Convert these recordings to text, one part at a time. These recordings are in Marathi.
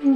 या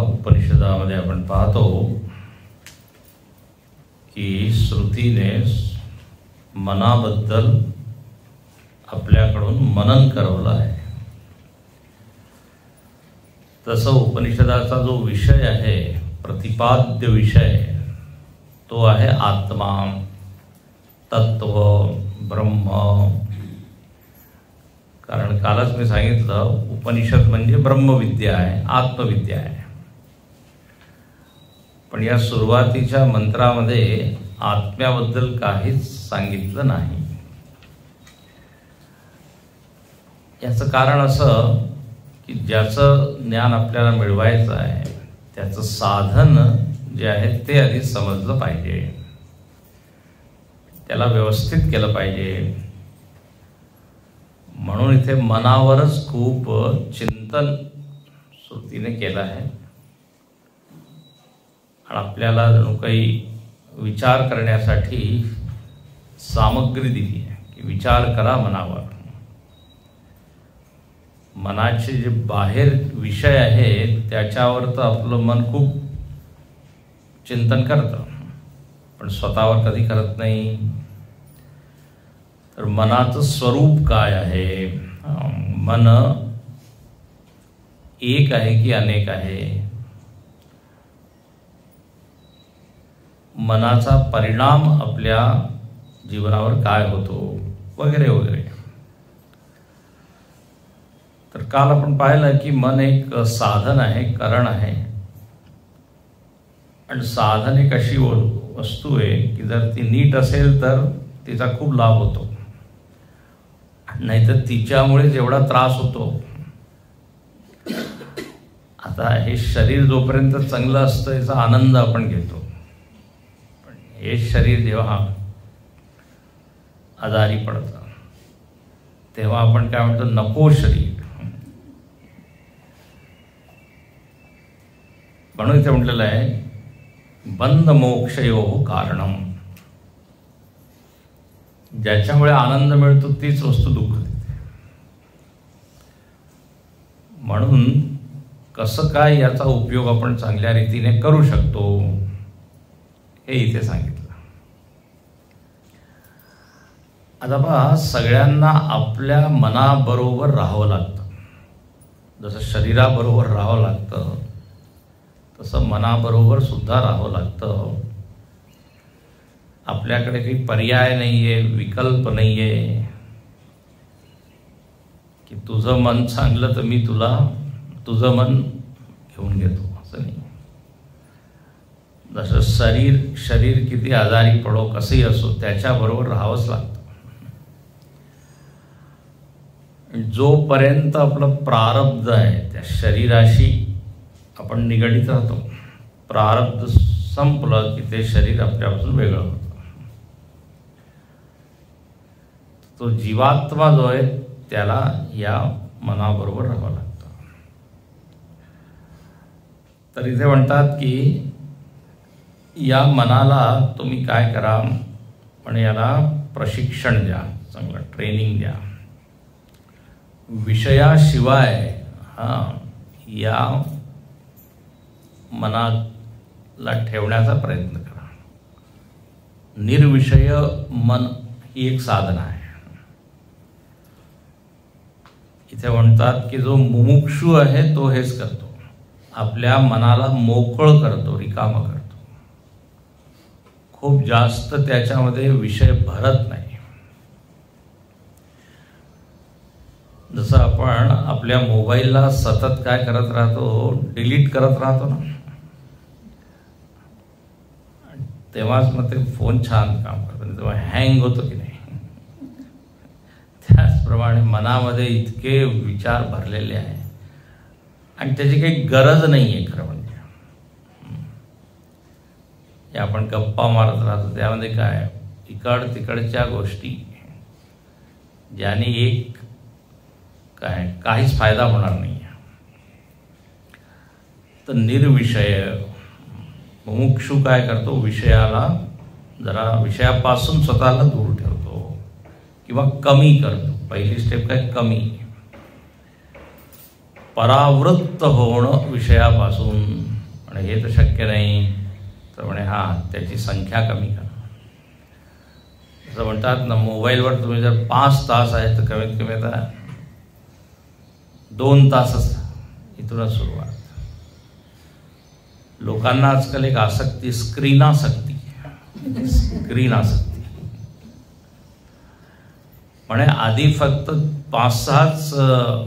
उपनिषदामध्ये आपण पाहतो की श्रुतीने मनाबद्दल आपल्याकडून मनन करवलं आहे. तसं उपनिषदाचा जो विषय आहे, प्रतिपाद्य विषय, तो आहे आत्मा, तत्व, ब्रह्म. कारण कालच मी सांगितलं, उपनिषद म्हणजे ब्रह्मविद्या आहे, आत्मविद्या आहे. पण या सुरुवातीच्या मंत्रामध्ये आत्म्याबद्दल काहीच सांगितलं नाही. याचं कारण असं की ज्याचं ज्ञान आपल्याला मिळवायचं आहे त्याचं साधन जे आहे ते आधी समजलं पाहिजे, त्याला व्यवस्थित केलं पाहिजे. म्हणून इथे मनावरच खूप चिंतन श्रुतीने केलं आहे आणि आपल्याला जणू काही विचार करण्यासाठी सामग्री दिली आहे की विचार करा मनावर. मनाचे जे बाहेर विषय आहेत त्याच्यावर तर आपलं मन खूप चिंतन करतं, पण स्वतःवर कधी करत नाही. तर मनाचं स्वरूप काय आहे, मन एक आहे की अनेक आहे, मनाचा परिणाम आपल्या जीवनावर काय होतो, वगैरे वगैरे. तर काल आपण पाहिलं की मन एक साधन आहे, कारण आहे. आणि साधन एक अशी वस्तू आहे की जर ती नीट असेल तर तिचा खूप लाभ होतो, नाहीतर तिच्यामुळे जेवढा त्रास होतो. आता हे शरीर जोपर्यंत चांगलं असतं याचा आनंद आपण घेतो, पण हे शरीर जेव्हा आजारी पडतं तेव्हा आपण काय म्हणतो, नको शरीर. म्हणून इथे म्हटलेलं आहे बंध मोक्षयो कारणम. ज्याच्यामुळे आनंद मिळतो तीच वस्तू दुःख देते. म्हणून कसं काय याचा उपयोग आपण चांगल्या रीतीने करू शकतो हे इथे सांगितलं. आता पहा, सगळ्यांना आपल्या मनाबरोबर राहावं लागतं. जसं शरीराबरोबर राहावं लागतं तसं मनाबरोबर सुद्धा राहावं लागतं. आपल्याकडे काही पर्याय नाही आहे, विकल्प नाही आहे की तुझं मन चांगलं तर मी तुला तुझं मन घेऊन घेतो, असं नाही. जसं शरीर किती आजारी पडो कसंही असो त्याच्याबरोबर राहावंच लागतं. जोपर्यंत आपलं प्रारब्ध आहे त्या शरीराशी आपण निगडीत राहतो. प्रारब्ध संपलं की ते शरीर आपल्यापासून वेगळं होतं. तो जीवात्मा जो आहे त्याला या मनाबरोबर राहावं लागतं. तर इथे म्हणतात की या मनाला तुम्ही काय करा, पण याला प्रशिक्षण द्या, चांगलं ट्रेनिंग द्या. विषयाशिवाय या मनाला ठेवण्याचा प्रयत्न करा. निर्विषय मन ही एक साधना आहे. इथे म्हणतात की जो मुमुक्षू आहे तो हेच करतो, आपल्या मनाला मोकळं करतो, रिकामं करतो. खूप जास्त त्याच्यामध्ये विषय भरत नाही. जसं आपण आपल्या मोबाईलला सतत काय करत राहतो, डिलीट करत राहतो ना, तेव्हाच मग ते फोन छान काम करतो, तेव्हा हँग होतो की नाही. त्याचप्रमाणे मनामध्ये इतके विचार भरलेले आहे आणि त्याची काही गरज नाही आहे. खरं म्हणजे आपण गप्पा मारत राहतो, त्यामध्ये काय इकड तिकडच्या गोष्टी ज्याने एक काहीच फायदा होणार नाही. तर निर्विषय मुमुक्षू काय करतो, विषयाला जरा विषयापासून स्वतःला दूर ठेवतो किंवा कमी करतो. पहिली स्टेप काय, कमी. परावृत्त होणं विषयापासून, आणि हे तर शक्य नाही, तर म्हणे त्याची संख्या कमी करा. असं म्हणतात ना, मोबाईलवर तुम्ही जर 5 तास आहे तर कमीत कमी आता 2 तासच, इथूनच सुरुवात. लोकांना आजकाल एक आसक्ती, स्क्रीन आसक्ती. म्हणे आधी फक्त 5-6च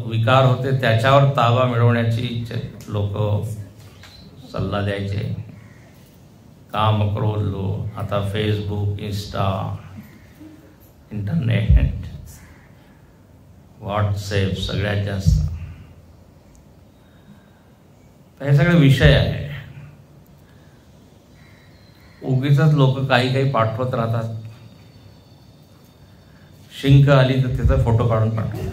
विकार होते, त्याच्यावर ताबा मिळवण्याची लोक सल्ला द्यायचे. काम क्रोध लो, आता फेसबुक, इंस्टा, इंटरनेट, व्हॉट्सॲप सगळ्यात जास्त. हे सगळे विषय आहे. उगीचच लोक काही पाठवत राहतात. शिंक आली तर त्याचा फोटो काढून पाठवतात.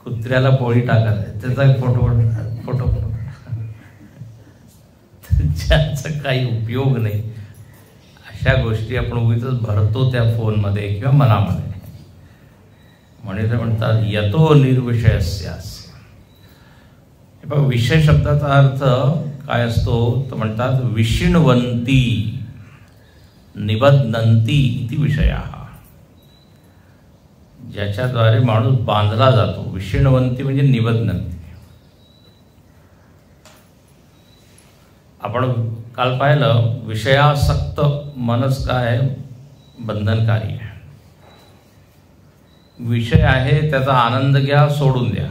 कुत्र्याला पोळी टाकत त्याचा फोटो ज्याचा काही उपयोग नाही. अशा गोष्टी आपण उगीचच भरतो त्या फोनमध्ये किंवा मनामध्ये. म्हणतात यतो निर्विषयस्यास्य. विषय शब्दाचा अर्थ काय असतो तर म्हणतात विषिण्वन्ति निबध्नन्ति इति विषयाः. ज्याच्याद्वारे माणूस बांधला जातो. विषिण्वन्ति म्हणजे निबध्नन्ति. आपण काल पाहिलं, विषयासक्त मनच काय बंधनकारी आहे. विषय आहे त्याचा आनंद घ्या, सोडून द्या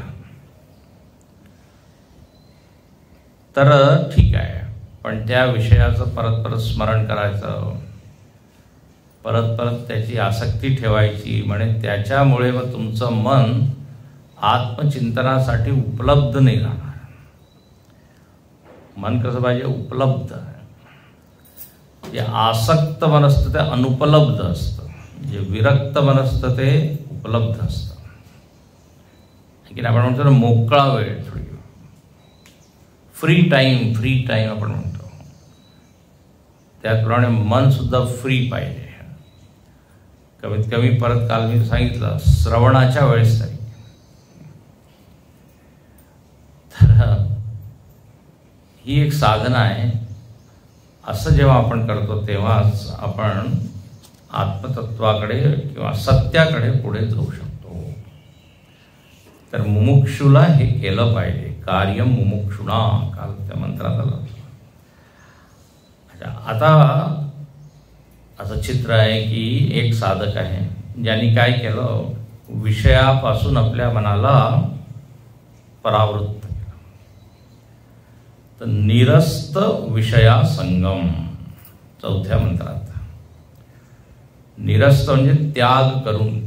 तर ठीक आहे, पण त्या विषयाचं परत स्मरण करायचं, परत त्याची आसक्ती ठेवायची. म्हणजे त्याच्यामुळे मग तुमचं मन आत्मचिंतनासाठी उपलब्ध नाही राहणार. मन कसं पाहिजे, उपलब्ध. जे आसक्त मन असतं ते अनुपलब्ध असतं, जे विरक्त मन असतं ते उपलब्ध असतं. की आपण म्हणतो ना मोकळा वेळ, थोडी फ्री टाईम आपण म्हणतो. त्याचप्रमाणे मन सुद्धा फ्री पाहिजे. कमीत कमी परत काल मी सांगितलं, श्रवणाच्या वेळेस तरी. तर ही एक साधना आहे. असं जेव्हा आपण करतो तेव्हाच आपण आत्मतत्वाकडे किंवा सत्याकडे पुढे जाऊ शकतो. तर मुमुक्षुला हे केलं पाहिजे. कार्यम मुमुक्षुणा, काल त्या मंत्रात आलं. आता असं चित्र आहे की एक साधक आहे ज्यांनी काय केलं, विषयापासून आपल्या मनाला परावृत्त केलं. तर निरस्त विषया संगम, 4थ्या मंत्रात. निरस्त म्हणजे त्याग करून.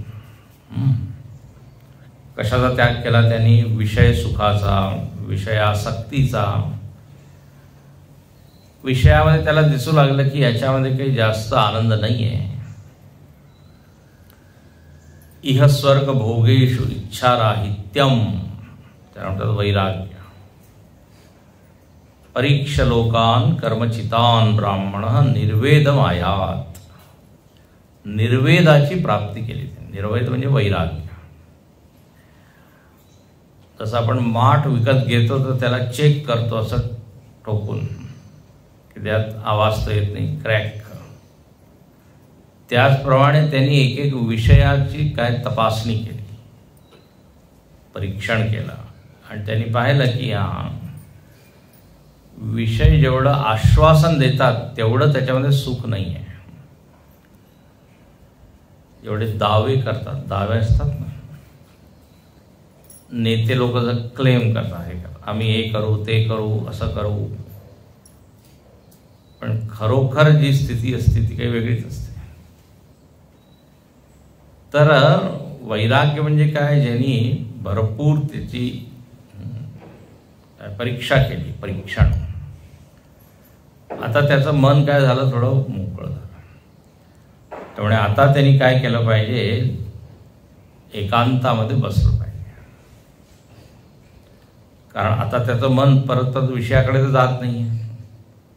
कशाचा त्याग केला त्यांनी, विषय सुखाचा, विषयासक्तीचा. विषयामध्ये त्याला दिसू लागलं की याच्यामध्ये काही जास्त आनंद नाही आहे. इह स्वर्ग भोगेषु इच्छाराहित्यम, त्याला म्हणतात वैराग्य. परीक्ष लोकान कर्मचितान ब्राह्मण निर्वेदमायात, निर्वेदाची प्राप्ती केली. निर्वेद म्हणजे वैराग्य. तसं आपण माठ विकत घेतो तर त्याला चेक करतो असं ठोकून की त्यात आवाज तर येत नाही, क्रॅक. त्याचप्रमाणे त्यांनी एक एक विषयाची काय तपासणी केली, परीक्षण केलं आणि त्यांनी पाहिलं की हा विषय जेवढं आश्वासन देतात तेवढं त्याच्यामध्ये सुख नाही आहे. जेवढे दावे करतात, दावे असतात ना, नेते लोक जर क्लेम करतात, हे करतात, आम्ही हे करू ते करू असं करू, पण खरोखर जी स्थिती असते ती काही वेगळीच असते. तर वैराग्य म्हणजे काय, ज्यांनी भरपूर त्याची परीक्षा केली, परीक्षण. आता त्याचं मन काय झालं, थोडं मोकळं झालं. त्यामुळे आता त्यांनी काय केलं पाहिजे, एकांतामध्ये बसलं पाहिजे. कारण आता त्याचं मन परत परत विषयाकडे तर जात नाही आहे,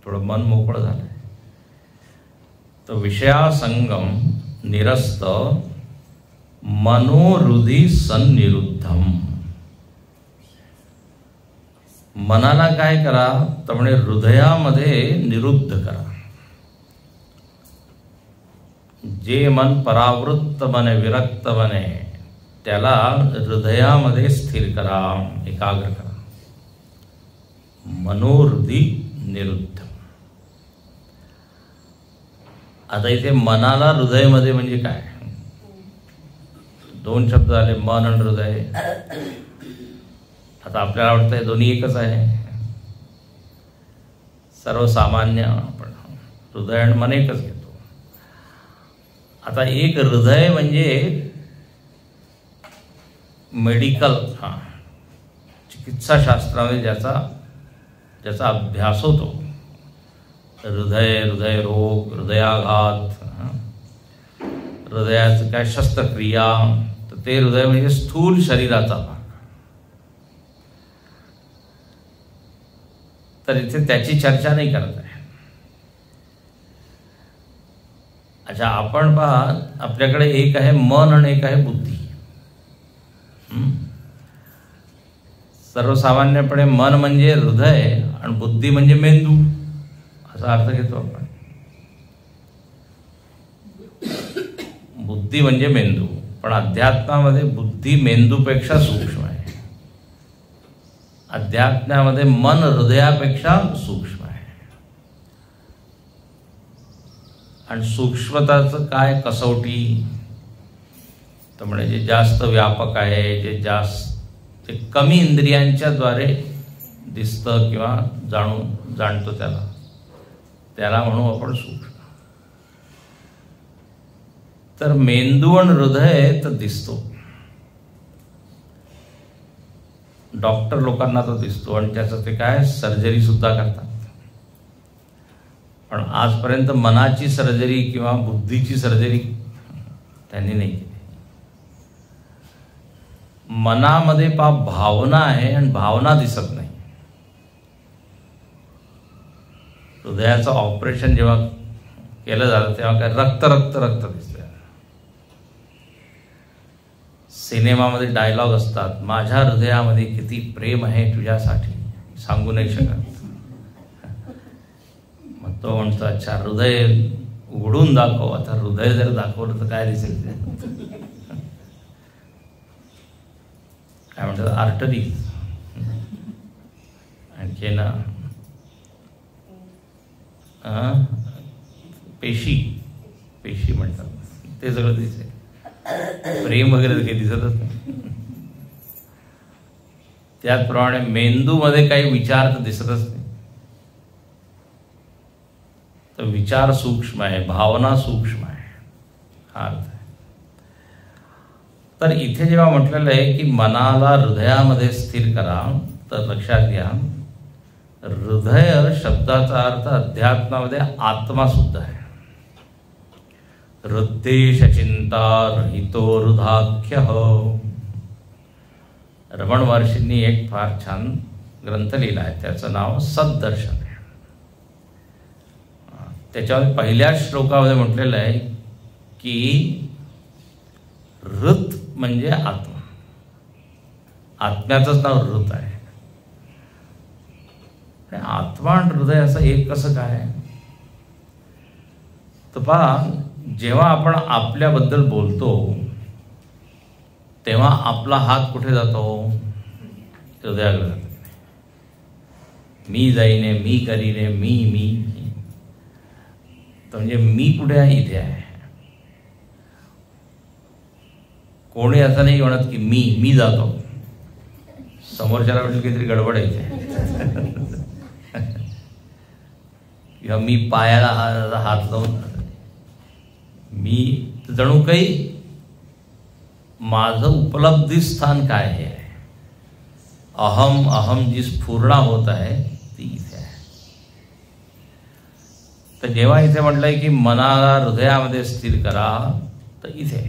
थोडं मन मोकळं झालं. तर विषयासंगम निरस्त मनोहृदी सन्निरुद्धम. मनाला काय करा, तर म्हणजे हृदयामध्ये निरुद्ध करा. जे मन परावृत्त बने, विरक्त बने, त्याला हृदयामध्ये स्थिर करा, एकाग्र करा. मनोहृदी निरुद्ध. आता इथे मनाला हृदयमध्ये म्हणजे काय, दोन शब्द आले, मन आणि हृदय. आता आपल्याला वाटतं हे दोन्ही एकच आहे. सर्वसामान्य आपण हृदय आणि मन एकच घेतो. आता एक हृदय म्हणजे मेडिकल, चिकित्साशास्त्रामध्ये ज्याचा अभ्यास होतो, हृदय, हृदयरोग, हृदयाघात, हृदयाचं काय शस्त्रक्रिया, तर ते हृदय म्हणजे स्थूल शरीराचा भाग. तर इथे त्याची चर्चा नाही करत आहे. अच्छा, आपण पहा, आपल्याकडे एक आहे मन आणि एक आहे बुद्धी. सर्वसामान्यपणे मन म्हणजे हृदय आणि बुद्धी म्हणजे मेंदू असा अर्थ घेतो आपण. बुद्धी म्हणजे मेंदू, पण अध्यात्मामध्ये बुद्धी मेंदूपेक्षा सूक्ष्म आहे. अध्यात्मामध्ये मन हृदयापेक्षा सूक्ष्म आहे. आणि सूक्ष्मताचं काय कसोटी, तर म्हणजे जे जास्त व्यापक आहे, जे कमी इंद्रियांच्या द्वारे दिसतं किंवा जाणतो, त्याला म्हणू आपण सूक्ष्म. तर मेंदू आणि हृदय तर दिसतो, डॉक्टर लोकांना तो दिसतो आणि त्याचं ते काय सर्जरी सुद्धा करतात. पण आजपर्यंत मनाची सर्जरी किंवा बुद्धीची सर्जरी त्यांनी नाही केली. मनामध्ये भावना आहे आणि भावना दिसत नाही. हृदयाचं ऑपरेशन जेव्हा केलं जातं तेव्हा काय रक्त रक्त रक्त दिसतं. सिनेमामध्ये डायलॉग असतात, माझ्या हृदयामध्ये किती प्रेम आहे तुझ्यासाठी, सांगू नाही शकत. मग तो म्हणतो, अच्छा हृदय उघडून दाखव. आता हृदय जर दाखवलं तर काय दिसेल, काय म्हणतात आर्टरी, आणखी ना पेशी म्हणतात, ते सगळं दिसेल. प्रेम वगैरे काही दिसतच नाही. त्याचप्रमाणे मेंदूमध्ये काही विचार तर दिसतच नाही. तर विचार सूक्ष्म आहे, भावना सूक्ष्म आहे, हा अर्थ आहे. तर इथे जेव्हा म्हटलेलं आहे की मनाला हृदयामध्ये स्थिर करा, तर लक्षात घ्या हृदय शब्दाचा अर्थ अध्यात्मामध्ये आत्मा सुद्धा आहे. हृद्देश चिंता रहितो हृदाख्य. रमण महर्षींनी एक फार छान ग्रंथ लिहिला आहे, त्याचं नाव सद्दर्शन आहे. त्याच्यामध्ये पहिल्या श्लोकामध्ये म्हटलेलं आहे की हृत म्हणजे आत्मा, आत्म्याचंच नाव हृत आहे. आत्मा आणि हृदय असं एक कसं काय? तर पहा, जेव्हा आपण आपल्याबद्दल बोलतो तेव्हा आपला हात कुठे जातो? हृदयाकडे जातो. मी जाईने, मी करीने, मी तर म्हणजे मी कुठे आहे? इथे आहे. कोणी असं नाही म्हणत की मी जातो. समोरच्याला वाटेल काहीतरी गडबड आहे किंवा मी पायाला हात लावून, मी जणू काही माझं उपलब्धी स्थान काय आहे. अहम जी स्फुरणा होत आहे ती इथे आहे. तर जेव्हा इथे म्हटलंय की मनाला हृदयामध्ये स्थिर करा, तर इथे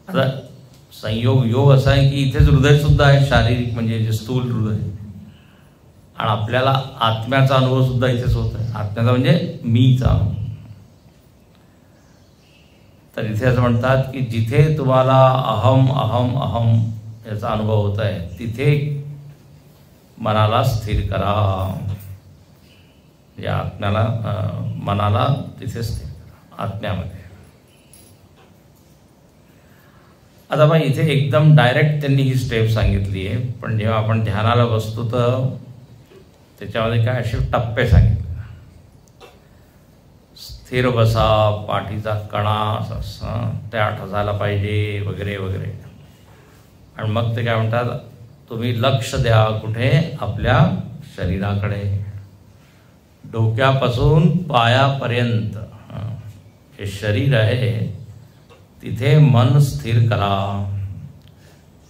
आता योग असा आहे की इथेच हृदय सुद्धा आहे, शारीरिक म्हणजे जे स्थूल हृदय, आणि आपल्याला आत्म्याचा अनुभव सुद्धा इथेच होत आहे. आत्म्याचा म्हणजे मीचा अनुभव. तर इथे असं म्हणतात की जिथे तुम्हाला अहम याचा अनुभव होत आहे तिथे मनाला स्थिर करा. या आत्म्याला मनाला तिथे स्थिर करा, आत्म्यामध्ये. आता मग इथे एकदम डायरेक्ट त्यांनी ही स्टेप सांगितली आहे, पण जेव्हा आपण ध्यानाला बसतो तर त्याच्यामध्ये काय असे टप्पे सांगितले. स्थिर बसा, पाठीचा कणा त्याट असायला पाहिजे वगैरे वगैरे. आणि मग ते काय म्हणतात, तुम्ही लक्ष द्या कुठे? आपल्या शरीराकडे. डोक्यापासून पायापर्यंत हे शरीर आहे, तिथे मन स्थिर करा.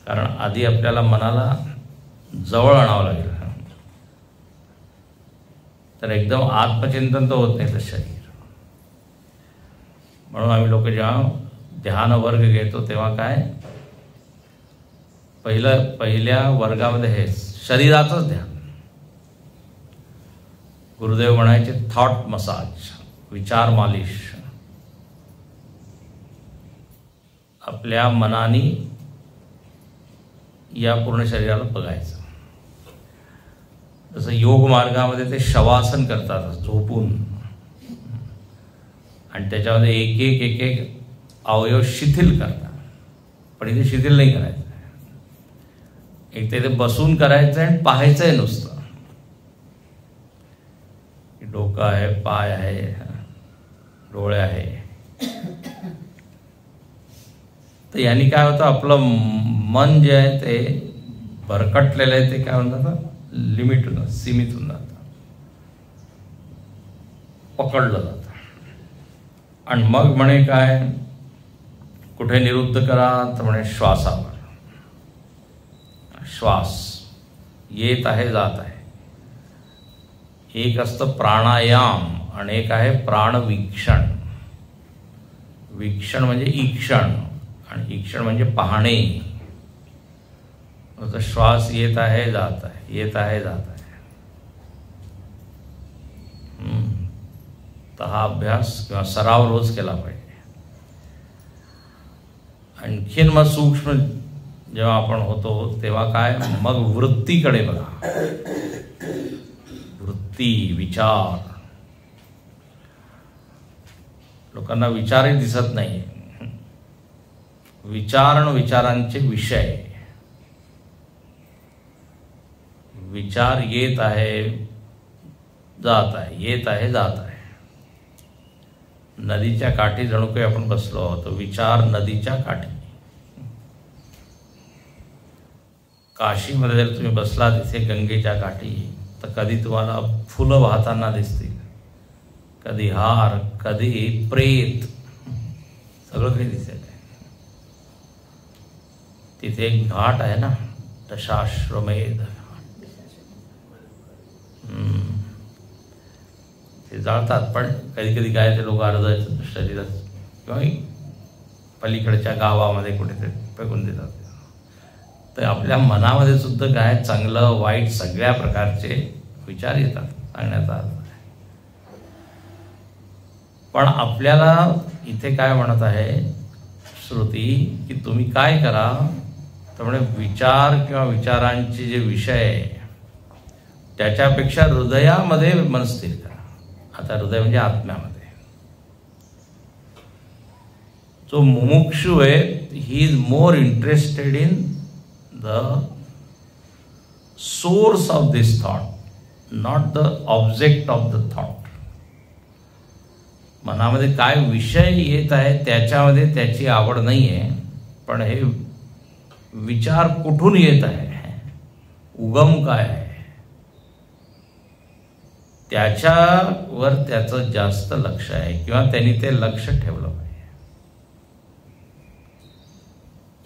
कारण आधी आपल्याला मनाला जवळ आणावं लागेल. तर एकदम आत्मचिंतन तर होत नाही तर शरीर. म्हणून आम्ही लोक जेव्हा ध्यान वर्ग घेतो तेव्हा काय, पहिल्या वर्गामध्ये हे शरीराचंच ध्यान. गुरुदेव म्हणायचे थॉट मसाज, विचार मालिश. आपल्या मनाने या पूर्ण शरीराला बघायचं. जसं योग मार्गामध्ये ते शवासन करतात झोपून, आणि त्याच्यामध्ये एक एक अवयव शिथिल करतात. पण इथे शिथिल नाही करायचं. एक ते बसून करायचं आणि पाहायचं आहे नुसतं. डोकं आहे, पाय आहे, डोळे आहे. तर यांनी काय होतं, आपलं मन जे आहे ते भरकटलेलं आहे ते काय म्हणतात, लिमिट होतं, सीमित होऊन जातं, पकडलं जातं. आणि मग म्हणे काय, कुठे निरुद्ध करा तर म्हणे श्वासावर. श्वास येत आहे, जात आहे. एक असतं प्राणायाम आणि एक आहे प्राणवीक्षण. वीक्षण म्हणजे ईक्षण आणि ईक्षण म्हणजे पाहणे. श्वास येत आहे, जात आहे, येत आहे, जात आहे. तर हा अभ्यास किंवा सराव रोज केला पाहिजे. आणखीन मग सूक्ष्म जेव्हा आपण होतो तेव्हा काय, मग वृत्तीकडे बघा. वृत्ती, विचार. लोकांना विचारही दिसत नाही. विचार आणि विचारांचे विषय. विचार येत आहे, जात आहे, येत आहे, जात आहे. नदीच्या काठी जणू काही आपण बसलो आहोत. विचार नदीच्या काठी. काशीमध्ये जर तुम्ही बसला तिथे गंगेच्या काठी, तर कधी तुम्हाला फुलं वाहताना दिसतील, कधी हार, कधी प्रेत, सगळं काही दिसेल. तिथे एक घाट आहे ना, दशाश्वमेध. ते जाळतात, पण कधी कधी काय ते लोक अर्ध शरीरात किंवा पलीकडच्या गावामध्ये कुठेतरी फेकून देतात. तर आपल्या मनामध्ये सुद्धा काय चांगलं वाईट सगळ्या प्रकारचे विचार येतात, सांगण्याचा अर्थ आहे. पण आपल्याला इथे काय म्हणत आहे श्रुती, की तुम्ही काय करा, त्यामुळे विचार किंवा विचारांचे जे विषय आहे त्याच्यापेक्षा हृदयामध्ये मन स्थिर करा. आता हृदय म्हणजे आत्म्यामध्ये. जो मुमुक्षु आहे he is more interested in the source of this thought, not the object of the thought. मनामध्ये काय विषय येत आहे त्याच्यामध्ये त्याची आवड नाही आहे, पण हे विचार कुठून येत आहे, उगम काय आहे, त्याच्यावर त्याचं जास्त लक्ष आहे किंवा त्यांनी ते लक्ष ठेवलं पाहिजे.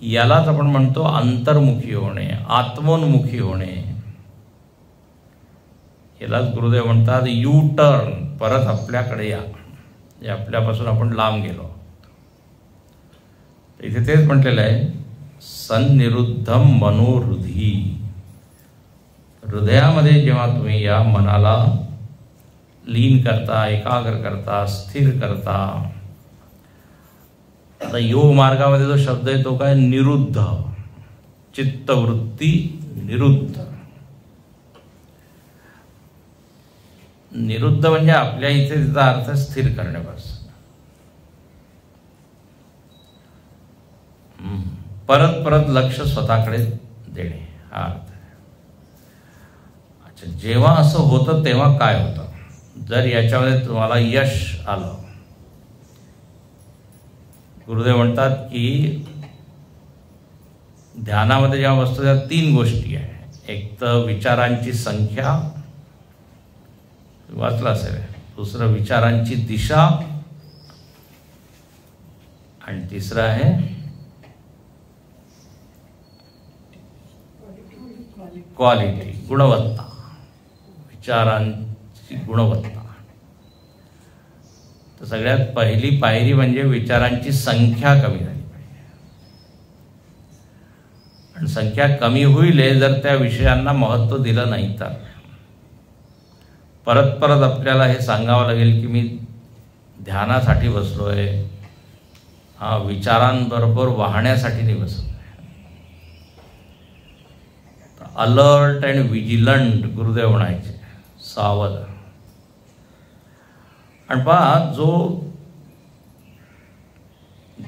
यालाच आपण म्हणतो अंतर्मुखी होणे, आत्मोन्मुखी होणे. यालाच गुरुदेव म्हणतात यू टर्न, परत आपल्याकडे या, जे आपल्यापासून आपण लांब गेलो. इथे तेच म्हटलेलं आहे सन्निरुद्धम मनोहृदी. हृदयामध्ये जेव्हा तुम्ही या मनाला लीन करता, एकाग्र करता, स्थिर करता. आता योग मार्गामध्ये जो शब्द आहे तो काय, निरुद्ध, चित्तवृत्ती निरुद्ध. निरुद्ध म्हणजे आपल्या इथे त्याचा अर्थ स्थिर करण्यापासून. परत परत लक्ष स्वतःकडे देणे हा अर्थ आहे. अच्छा, जेव्हा असं होतं तेव्हा काय होतं, जर याच्यामध्ये तुम्हाला यश आलं, गुरुदेव म्हणतात की ध्यानामध्ये जेव्हा बसतो त्या 3 गोष्टी आहे. एक तर विचारांची संख्या, वाचलं असेल. दुसरं विचारांची दिशा, आणि तिसरं आहे क्वालिटी, गुणवत्ता. विचारांची गुणवत्ता. तर सगळ्यात पहिली पायरी म्हणजे विचारांची संख्या कमी झाली पाहिजे. आणि संख्या कमी होईल जर त्या विषयांना महत्त्व दिलं नाही तर. परत परत आपल्याला हे सांगावं लागेल की मी ध्यानासाठी बसलोय, हा विचारांबरोबर वाहण्यासाठी नाही बसलोय. अलर्ट अँड विजिलंट गुरुदेव म्हणायचे, सावध. आणि पहा, जो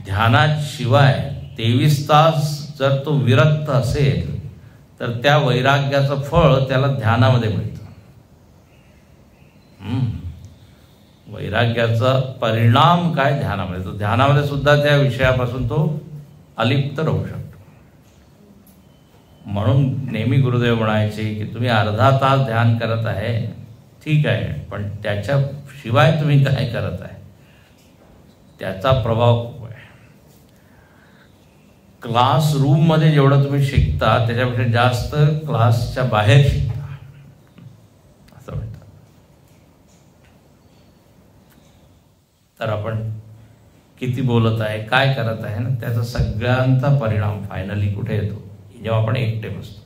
ध्यानाशिवाय 23 तास जर तो विरक्त असेल तर त्या वैराग्याचं फळ त्याला ध्यानामध्ये मिळतं. वैराग्याचा परिणाम काय ध्यानामध्ये, तो ध्यानामध्ये सुद्धा त्या विषयापासून तो अलिप्त राहू शकतो. म्हणून नेहमी गुरुदेव म्हणायचे की तुम्ही अर्धा तास ध्यान करत आहे, ठीक आहे, पण त्याच्याशिवाय तुम्ही काय करत आहे त्याचा प्रभाव खूप आहे. क्लासरूममध्ये जेवढं तुम्ही शिकता त्याच्यापेक्षा जास्त क्लासच्या बाहेर शिकता असं म्हणतात. तर आपण किती बोलत आहे, काय करत आहे ना, त्याचा सगळ्यांचा परिणाम फायनली कुठे येतो, जेव्हा आपण एकटे बसतो.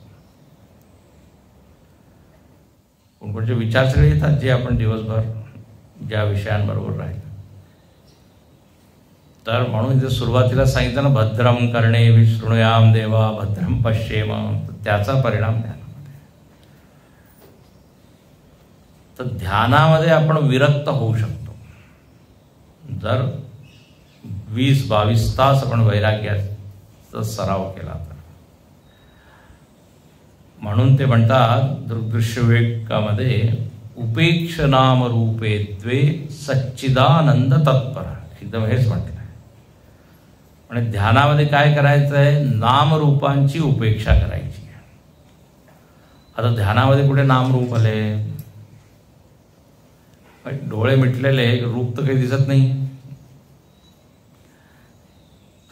कोणकोणचे विचार सगळे येतात जे आपण दिवसभर ज्या विषयांबरोबर राहिलो. तर म्हणून इथे सुरुवातीला सांगितलं ना, भद्रम कर्णे विशृणुयाम देवा भद्रम पश्येम, त्याचा परिणाम ध्यानामध्ये. तर ध्यानामध्ये आपण विरक्त होऊ शकतो जर 20-22 तास आपण वैराग्याचा सराव केला तर. म्हणून ते म्हणतात दृग्दृश्यविवेकामध्ये उपेक्षनाम रूपे द्वे सच्चिदानंद तत्पर, एकदम हेच म्हटलं आहे. म्हणजे ध्यानामध्ये काय करायचं आहे, नामरूपांची उपेक्षा करायची. आता ध्यानामध्ये कुठे नामरूप आले, डोळे मिटलेले, रूप तर काही दिसत नाही.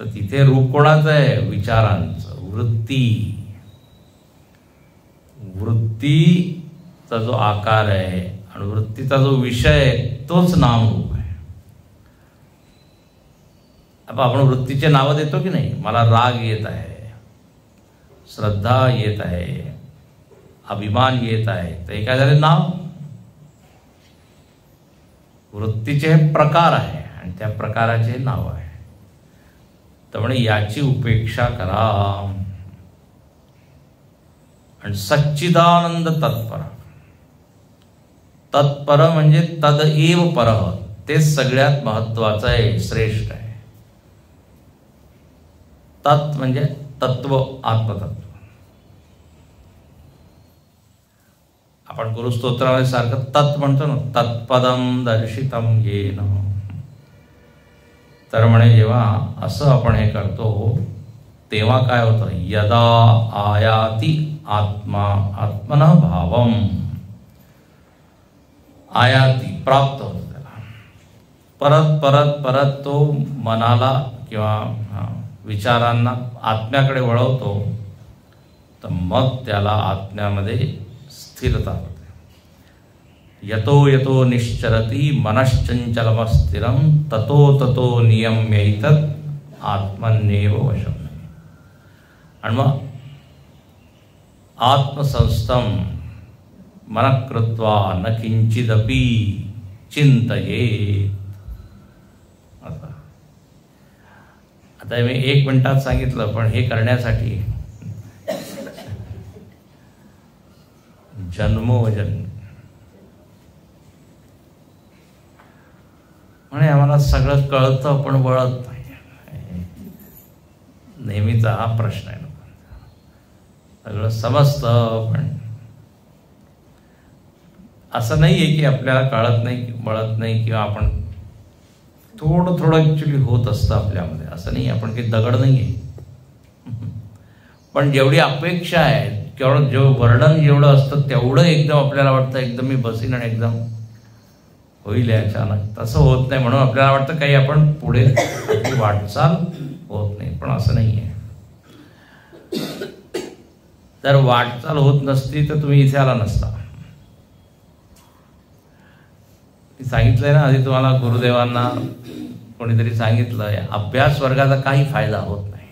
तर तिथे रूप कोणाचं आहे, विचारांचं, वृत्तीचा जो आकार आहे, आणि वृत्तीचा जो विषय आहे तोच नामरूप आहे. आपण वृत्तीचे नावं देतो की नाही. मला राग येत आहे, श्रद्धा येत आहे, अभिमान येत आहे, तर हे काय झाले नाव. वृत्तीचे हे प्रकार आहे आणि त्या प्रकाराचे नाव आहे. त्यामुळे याची उपेक्षा करा. आणि सच्चिदानंद तत्पर. तत्पर म्हणजे तदएव परः, तेच सगळ्यात महत्वाचं आहे, श्रेष्ठ आहे. तत् म्हणजे तत्व, आत्मतत्व. आपण गुरुस्तोत्रामध्ये सारखं तत् म्हणतो ना, तत्पदम दर्शितम येन. तर म्हणे जेव्हा असं आपण हे करतो तेव्हा काय होतं, यदा आयाती आत्मा आत्मनः भावम. आयाती प्राप्त होतो त्याला, परत परत परत तो मनाला किंवा विचारांना आत्म्याकडे वळवतो, तर मग त्याला आत्म्यामध्ये स्थिरता होते. यतो यतो निश्चरती मनश्चंचलमस्थिरम ततो ततो नियम्यैतत् आत्मन्येव वशम. आणि मग आत्मसंस्थम मनः कृत्वा न किंचिदपि चिंतयेत्. आता मी 1 मिनिटात सांगितलं, पण हे करण्यासाठी जन्मोजन्म म्हणे आम्हाला सगळं कळतं पण वळत नाही. नेहमीचा हा प्रश्न आहे. सगळं समजतं पण असं नाही आहे की आपल्याला कळत नाही, वळत नाही, किंवा आपण थोडं थोडं ॲक्च्युली होत असतं आपल्यामध्ये. असं नाही, आपण काही दगड नाही आहे. पण जेवढी अपेक्षा आहे, केवढं जेवढं वर्णन जेवढं असतं तेवढं एकदम आपल्याला वाटतं एकदम मी बसीन आणि एकदम होईल अचानक. तसं होत नाही. म्हणून आपल्याला वाटतं काही आपण पुढे वाटचाल होत नाही, पण असं नाही आहे. जर वाटचाल होत नसती तर तुम्ही इथे आला नसता. सांगितलंय ना आधी तुम्हाला, गुरुदेवांना कोणीतरी सांगितलं, अभ्यास वर्गाचा काही फायदा होत नाही.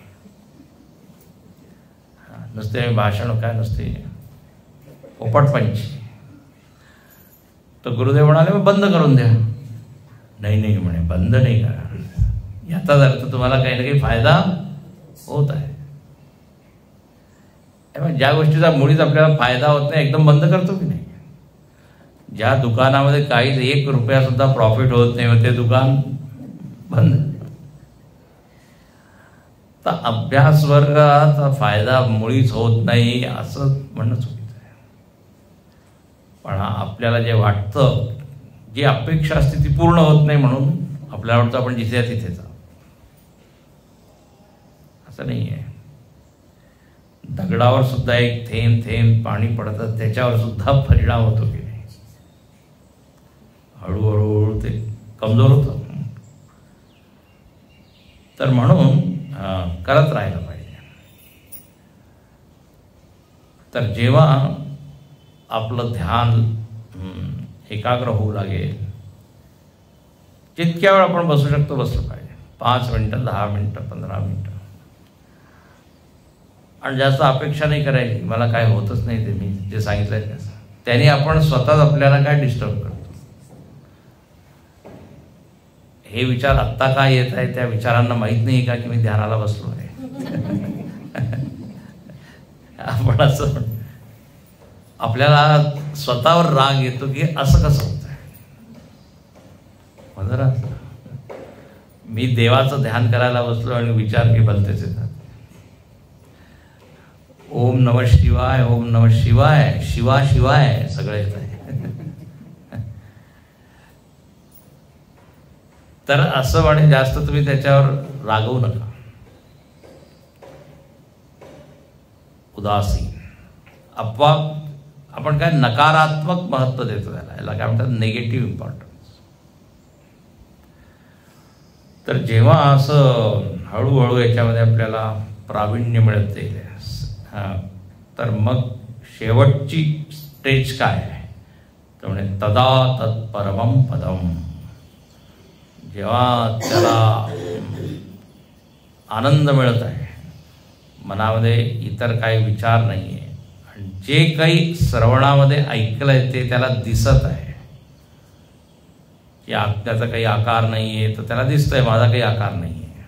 नुसते भाषण काय नसते, पोपटपंची. तर गुरुदेव म्हणाले मग बंद करून द्या. नाही नाही म्हणे, बंद नाही करा. याचाच अर्थ तुम्हाला काही ना काही फायदा होत आहे. ज्या गोष्टीचा मुळीच आपल्याला फायदा होत नाही एकदम बंद करतो की नाही. ज्या दुकानामध्ये काहीच 1 रुपया सुद्धा प्रॉफिट होत नाही, मग ते दुकान बंद. तर अभ्यास वर्गाचा फायदा मुळीच होत नाही असं म्हणणं चुकीचं आहे. पण आपल्याला जे वाटतं, जी अपेक्षा असते ती पूर्ण होत नाही, म्हणून आपल्याला वाटतं आपण जिथे तिथे जा. असं नाही आहे. दगडावर सुद्धा एक थेंब थेंब पाणी पडतं, त्याच्यावर सुद्धा परिणाम होतो की नाही. हळूहळू ते कमजोर होतं. तर म्हणून करत राहायला पाहिजे. तर जेव्हा आपलं ध्यान एकाग्र होऊ लागेल, जितक्या वेळ आपण बसू शकतो बसलं पाहिजे. 5 मिनिटं, 10 मिनिटं, 15 मिनिटं. आणि जास्त अपेक्षा नाही करायची, मला काय होतच नाही ते मी जे सांगितलंय त्याचं. त्याने आपण स्वतःच आपल्याला काय डिस्टर्ब करतो. हे विचार आत्ता काय येत आहे, त्या विचारांना माहीत नाही का की मी ध्यानाला बसलो आहे. आपण असं आपल्याला स्वतःवर राग येतो की असं कसं होत आहे. जरा मी देवाचं ध्यान करायला बसलो आणि विचार की भलतेच येतात. ओम नमः शिवाय, ओम नमः शिवाय, शिवा शिवाय सगळं येत आहे. तर असं म्हणे जास्त तुम्ही त्याच्यावर रागवू नका. उदासीन आपोआप आपण काय नकारात्मक महत्व देतो त्याला, याला काय म्हणतात निगेटिव्ह इम्पॉर्टन्स. तर जेव्हा असं हळूहळू याच्यामध्ये आपल्याला प्रावीण्य मिळत जाईल, तर मग शेवटची स्टेज काय आहे, तर म्हणे तदा तत्परमं पदम. जेव्हा त्याला आनंद मिळत आहे, मनामध्ये इतर काही विचार नाही आहे, आणि जे काही श्रवणामध्ये ऐकलंय ते त्याला दिसत आहे, की आत्म्याचा काही आकार नाही आहे तर त्याला दिसतंय माझा काही आकार नाही आहे.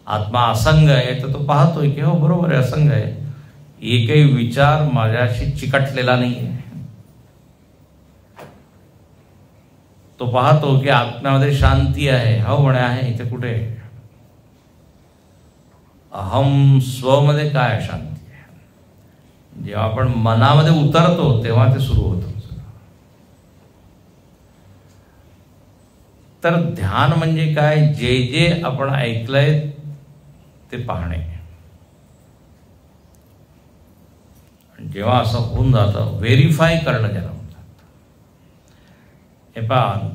आत्मा असंग आहे तर तो पाहतोय की हो बरोबर आहे, असंग आहे, एकही विचार माझ्याशी चिकटलेला नाही आहे. तो पाहतो की आत्म्यामध्ये शांती आहे, हो म्हणे आहे, इथे कुठे अहम स्वमध्ये काय शांती आहे. जेव्हा आपण मनामध्ये उतरतो तेव्हा ते सुरू होतं. तर ध्यान म्हणजे काय, जे जे आपण ऐकलंय ते पाहणे. जेव्हा असं होऊन जातं, व्हेरीफाय करणं ज्याला म्हणतात. हे पहा,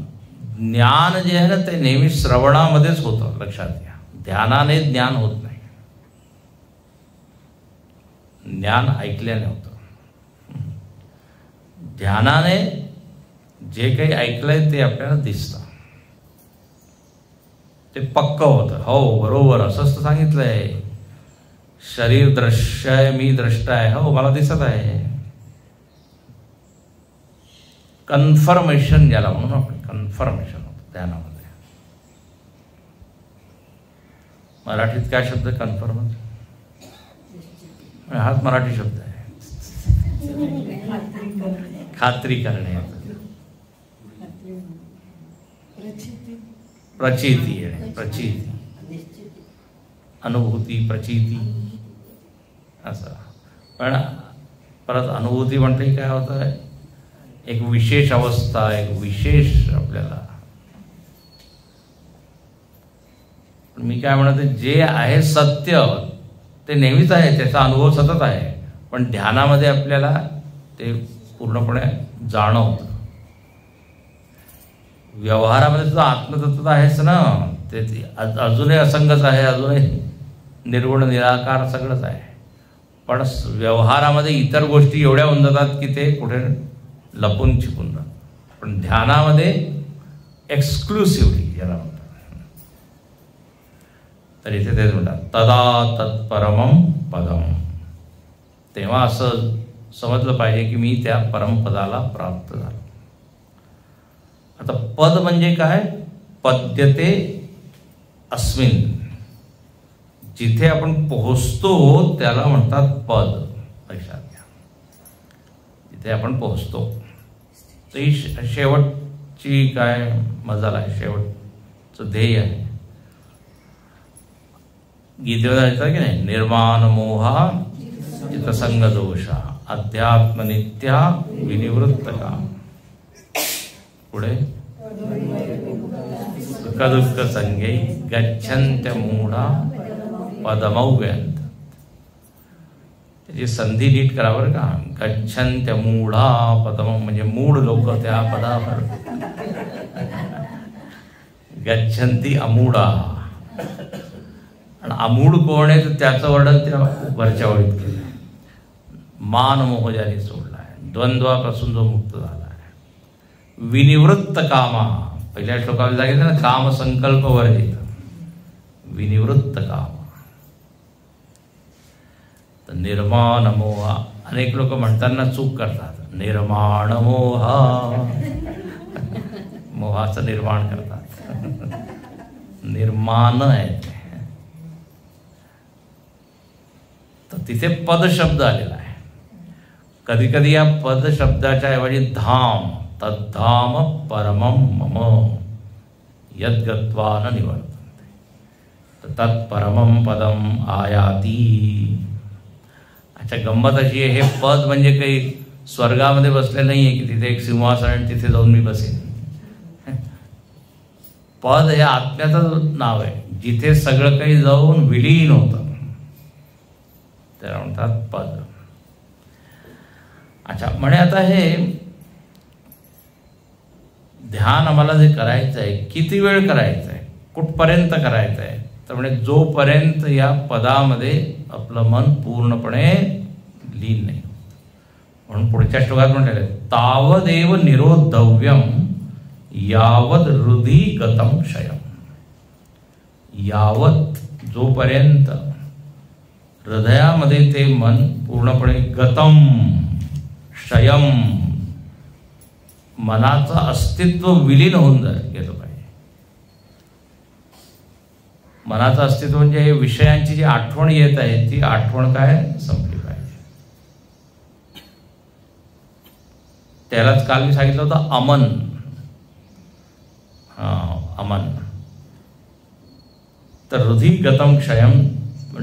ज्ञान जे आहे ना ते नेहमी श्रवणामध्येच होतं, लक्षात घ्या. ध्यानाने ज्ञान होत नाही, ज्ञान ऐकल्याने होतं. ध्यानाने जे काही ऐकलंय ते आपल्याला दिसतं, ते पक्क होतं. हो बरोबर, असंच तर सांगितलंय, शरीर दृश्य आहे, मी द्रष्टा आहे, हो मला दिसत आहे. कन्फर्मेशन ज्याला म्हणून आपण, कन्फर्मेशन होतं ध्यानामध्ये. मराठीत काय शब्द आहे कन्फर्म? हाच मराठी शब्द आहे. खात्री करणे, प्रचिती आहे, प्रचिती, अनुभूती, प्रचिती असं. पण परत अनुभूती म्हटली काय होतं, एक विशेष अवस्था, एक विशेष आपल्याला. मी काय म्हणते, जे आहे सत्य ते नेहमीच आहे, त्याचा अनुभव सतत आहे, पण ध्यानामध्ये आपल्याला ते पूर्णपणे जाणवतं. व्यवहारामध्ये सुद्धा आत्मतत्व आहेच ना, ते अजूनही असंगच आहे, अजूनही निर्गुण निराकार सगळंच आहे. पण व्यवहारामध्ये इतर गोष्टी एवढ्या होऊन जातात की ते कुठे लपून छिपून जातात. पण ध्यानामध्ये एक्सक्लुसिव्हली ज्याला म्हणतात, तर इथे तेच म्हणतात तदा तत्परमं पदम. तेव्हा असं समजलं पाहिजे की मी त्या परमपदाला प्राप्त झालो. आता पद म्हणजे काय, पद्यते अस्मिन, जिथे आपण पोहोचतो त्याला म्हणतात पद. लक्षात घ्या, जिथे आपण पोहोचतो ती शेवटची काय मजाल आहे, शेवटचं ध्येय आहे. गीतेमध्ये येतं की नाही, निर्माण मोहा चितसंग दोषा अध्यात्मनित्या विनिवृत्त का. पुढे सुखदुःख संगे गच्छन्त्य मूढा पदमव्यंत. त्याची संधी नीट करा बरं का. गच्छन्त्य मूढा पदम म्हणजे मूढ लोक त्या पदावर, गच्छन्ति अमूढा. आणि अमूढ कोण आहे तर त्याचं वर्णन त्या वरच्या ओळीत केलं. मान मोह ज्याने सोडला आहे, द्वंद्वापासून जो मुक्त झाला आहे. विनिवृत्त कामा, पहिल्या श्लोकाला सांगितलं ना, काम संकल्प वर्जित. विनिवृत्त काम, तर निर्माण मोहा. अनेक लोक म्हणताना चूक करतात, निर्माण मोहा, मोहाचं निर्माण करतात. निर्माण आहे ते. तर तिथे पद शब्द आलेला आहे. कधी कधी या पद शब्दाच्या ऐवजी धाम, तद्धाम परमं मम यद्गत्वा न निवर्तन्ते, तर तत्परमं पदम आयाती. अच्छा, गंमत अशी आहे, हे पद म्हणजे काही स्वर्गामध्ये बसले नाही आहे की तिथे एक सिंहासन तिथे जाऊन मी बसेन. पद हे आत्म्याचं नाव आहे, जिथे सगळं काही जाऊन विलीन होतं, त्याला म्हणतात पद. अच्छा, म्हणे आता हे ध्यान आम्हाला जे करायचं आहे, किती वेळ करायचं आहे, कुठपर्यंत करायचं आहे, तर म्हणजे जोपर्यंत या पदामध्ये आपलं मन पूर्णपणे लीन नाही, म्हणून पुढच्या श्लोकात म्हटलेलं आहे, तावदेव निरोधव्यम यावद हृदी गतम क्षयम. यावत, जोपर्यंत हृदयामध्ये ते मन पूर्णपणे गतम क्षयम, मनाचं अस्तित्व विलीन होऊन गेलं पाहिजे. मनाचं अस्तित्व म्हणजे हे विषयांची जी आठवण येत आहे ती आठवण काय संपली पाहिजे. त्यालाच काल मी सांगितलं होतं अमन. अमन. तर हृदय गतम क्षयम,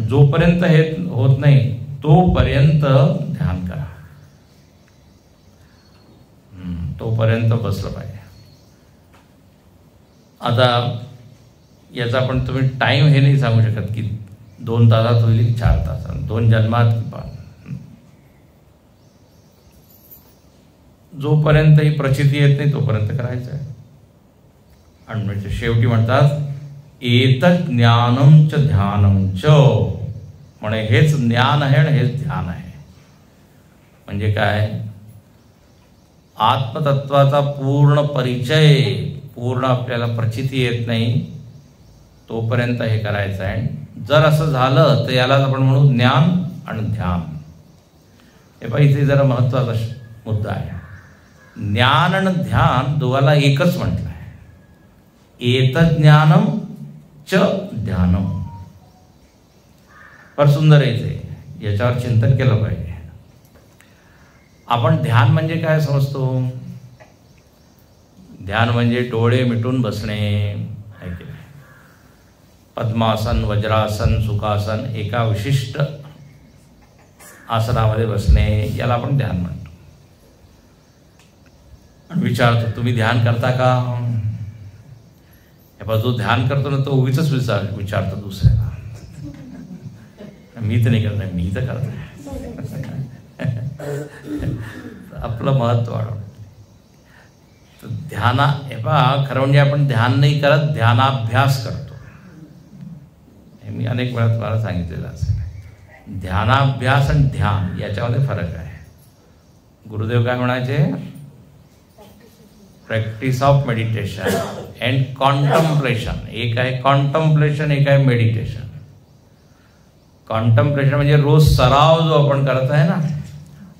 जोपर्यंत हे होत नाही तोपर्यंत ध्यान करा, तोपर्यंत बसलं पाहिजे. आता याचा पण तुम्ही टाइम हे नाही सांगू शकत की 2 तासात होईल की 4 तासात, 2 जन्मात की 5. जोपर्यंत ही प्रचिती येत नाही तोपर्यंत करायचं आहे. आणि म्हणजे शेवटी म्हणतात एतत् ज्ञानम च ध्यानम च, म्हणे हेच ज्ञान आहे आणि हेच ध्यान आहे. म्हणजे काय, आत्मतत्वाचा पूर्ण परिचय, पूर्ण आपल्याला प्रचिती येत नाही तोपर्यंत हे करायचं आहे. जर असं झालं तर यालाच आपण म्हणू ज्ञान आणि ध्यान. हे पहा इथे जरा महत्त्वाचा मुद्दा आहे. ज्ञान आणि ध्यान दोघाला एकच म्हटलं आहे. एतत् ज्ञानम च ध्यानम. फार सुंदर आहे, याच्यावर चिंतन केलं पाहिजे. आपण ध्यान म्हणजे काय समजतो? ध्यान म्हणजे डोळे मिटून बसणे आहे की नाही, पद्मासन, वज्रासन, सुखासन, एका विशिष्ट आसनामध्ये बसणे, याला आपण ध्यान म्हणतो. आणि विचारतो तुम्ही ध्यान करता का? हे जो ध्यान करतो ना तो उगीच विचारतो दुसऱ्याला, मी तर नाही करत, मी तर करत आहे. आपलं महत्व वाढवलं. तर ध्याना, हे पहा खरं म्हणजे आपण ध्यान नाही करत, ध्यानाभ्यास करतो. हे मी अनेक वेळा तुम्हाला सांगितलेलं असेल. ध्यानाभ्यास आणि ध्यान याच्यामध्ये फरक आहे. गुरुदेव काय म्हणायचे? Practice of meditation and contemplation. एक आहे कॉन्टम्प्लेशन, एक आहे मेडिटेशन. कॉन्टम्प्लेशन म्हणजे रोज सराव जो आपण करत आहे ना,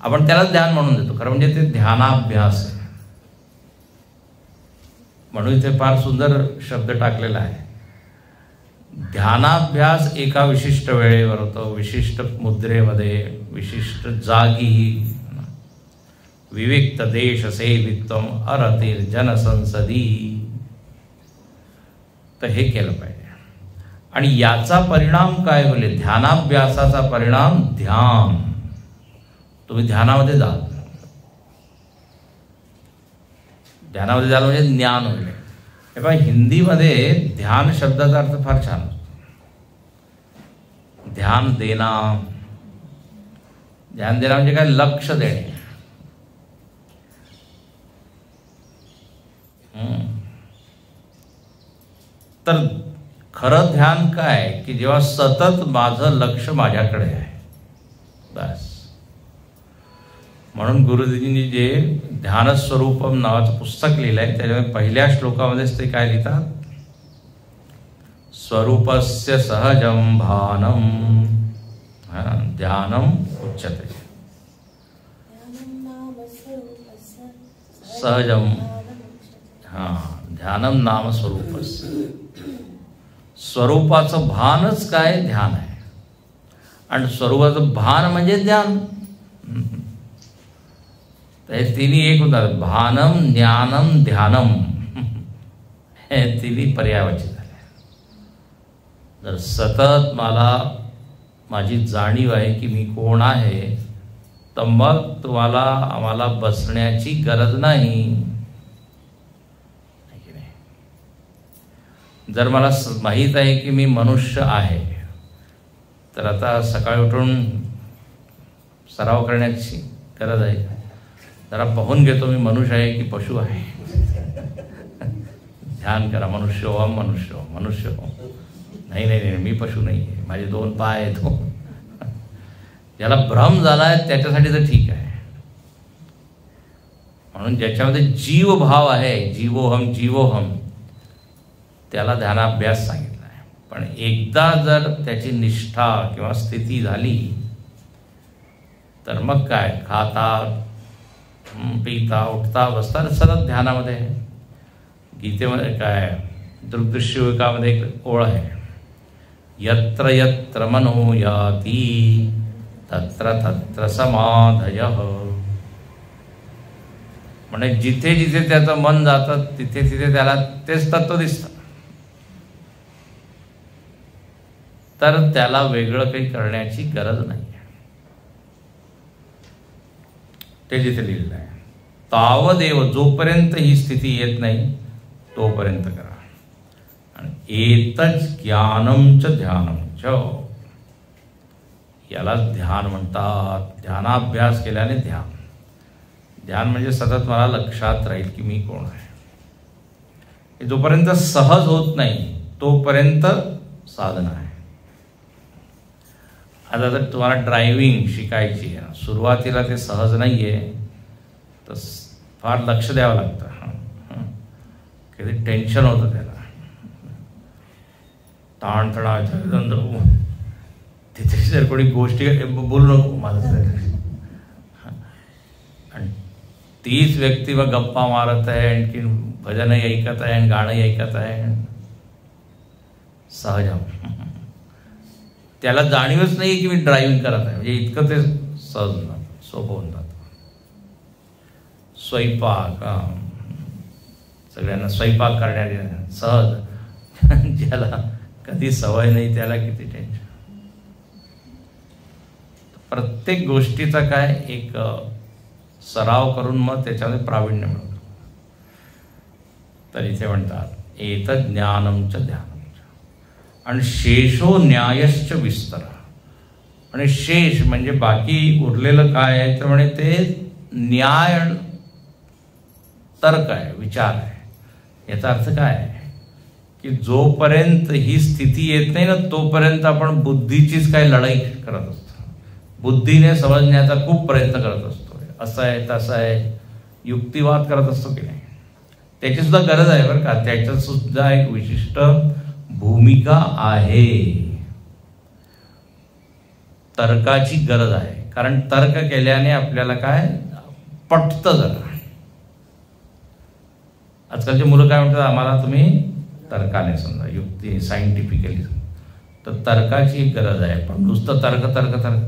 आपण त्यालाच ध्यान म्हणून देतो. खरं म्हणजे ते ध्यानाभ्यास आहे. म्हणून इथे फार सुंदर शब्द टाकलेला आहे. ध्यानाभ्यास एका विशिष्ट वेळेवर होतो, विशिष्ट मुद्रेमध्ये, विशिष्ट जागी, विविक्त देश सेवित्वम अरतीर जनसंसदी. तर हे केलं पाहिजे. आणि याचा परिणाम काय होईल? ध्यानाभ्यासाचा परिणाम ध्यान. तुम्ही ध्यानामध्ये जाल, ध्यानामध्ये जाल म्हणजे ज्ञान होईल. हे बघा हिंदीमध्ये ध्यान शब्दाचा अर्थ फार छान असतो. ध्यान देना. ध्यान देना म्हणजे काय? लक्ष देणे. तर खरं ध्यान काय की जेव्हा सतत माझं लक्ष माझ्याकडे आहे, बस. म्हणून गुरुजींनी जे ध्यानस्वरूपम नावाचं पुस्तक लिहिलं आहे त्याच्यामध्ये पहिल्या श्लोकामध्येच ते काय लिहितात? स्वरूपस्य सहजम भानम ध्यानम उच्यते. सहजम, ध्यानम नाम स्वरूपस्य. स्वरूपाचं भानच काय? ध्यान आहे. आणि स्वरूपाचं भान म्हणजे ध्यान. तर हे तिन्ही एक होतात. भानम, ज्ञानम, ध्यानम, हे तिन्ही पर्यायवाची झाले. जर सतत मला माझी जाणीव आहे की मी कोण आहे, तर मग तुम्हाला आम्हाला बसण्याची गरज नाही. जर मला माहीत आहे की मी मनुष्य आहे, तर आता सकाळी उठून सराव करण्याची गरज आहे. जरा पाहून घेतो मी मनुष्य आहे की पशु आहे. ध्यान करा. मनुष्य हो, मनुष्य हो, मनुष्य हो. नाही नाही नाही, मी पशु नाही आहे, माझे 2 पाय आहेत. ज्याला भ्रम झाला आहे त्याच्यासाठी तर ठीक आहे. म्हणून ज्याच्यामध्ये जीवभाव आहे, जीवोहम जीवोहम, त्याला ध्यानाभ्यास सांगितला आहे. पण एकदा जर त्याची निष्ठा किंवा स्थिती झाली तर मग काय, खाता पिता उठता बसता सतत ध्यानामध्ये. गीतेमध्ये काय, दृग्दृश्यविकामध्ये एक ओळ आहे, यत्र यत्र मनो याति तत्र तत्र समाधयः. म्हणजे जिथे जिथे त्याचं मन जातं तिथे तिथे त्याला तेच तत्व दिसतं. तर त्याला वेगळं काही करण्याची गरज नाही. ते जिथे लिहिलेलं आहे, तावदेव, जोपर्यंत ही स्थिती येत नाही तोपर्यंत करा. आणि एतच ज्ञानम च ध्यानम च, याला ध्यान म्हणतात. ध्यानाभ्यास केल्याने ध्यान. ध्यान म्हणजे सतत मला लक्षात राहील की मी कोण आहे. हे जोपर्यंत सहज होत नाही तोपर्यंत साधना आहे. आता जर तुम्हाला ड्रायव्हिंग शिकायची आहे, सुरुवातीला ते सहज नाही आहे, तर फार लक्ष द्यावं लागतं. कधी टेन्शन होतं त्याला, ताणतणाव, तिथे जर कोणी गोष्टी बोलू नको माझं, आणि तीच व्यक्ती मग गप्पा मारत आहे, आणखी भजनही ऐकत आहे आणि गाणंही ऐकत आहे, सहज त्याला जाणीवच नाही की मी ड्रायव्हिंग करत आहे. म्हणजे इतकं ते सहज होऊन जातं, सोपं होऊन जातं. स्वयंपाक, सगळ्यांना स्वयंपाक करण्यात सहज, ज्याला कधी सवय नाही त्याला किती टेन्शन. प्रत्येक गोष्टीचा काय एक सराव करून मग त्याच्यामध्ये प्रावीण्य मिळतं. तर इथे म्हणतात एतत् ज्ञानम च ध्यानम च, आणि शेषो न्यायश्च विस्तर. आणि शेष म्हणजे बाकी उरलेलं काय आहे तर म्हणे ते न्याय, तर्क आहे, विचार आहे. याचा अर्थ काय आहे की जोपर्यंत ही स्थिती येत नाही ना तोपर्यंत आपण बुद्धीचीच काही लढाई करत असतो. बुद्धीने समजण्याचा खूप प्रयत्न करत असतो. असं आहे तसं आहे, युक्तिवाद करत असतो की नाही. त्याची सुद्धा गरज आहे बरं का, त्याच्यात सुद्धा एक विशिष्ट भूमिका आहे. तर्काची गरज आहे, कारण तर्क केल्याने आपल्याला काय पटतं. जरा आजकालची मुलं काय म्हणतात, आम्हाला तुम्ही तर्काने समजा, युक्ती सायंटिफिकली. तर तर्काची एक गरज आहे. पण नुसतं तर्क तर्क तर्क,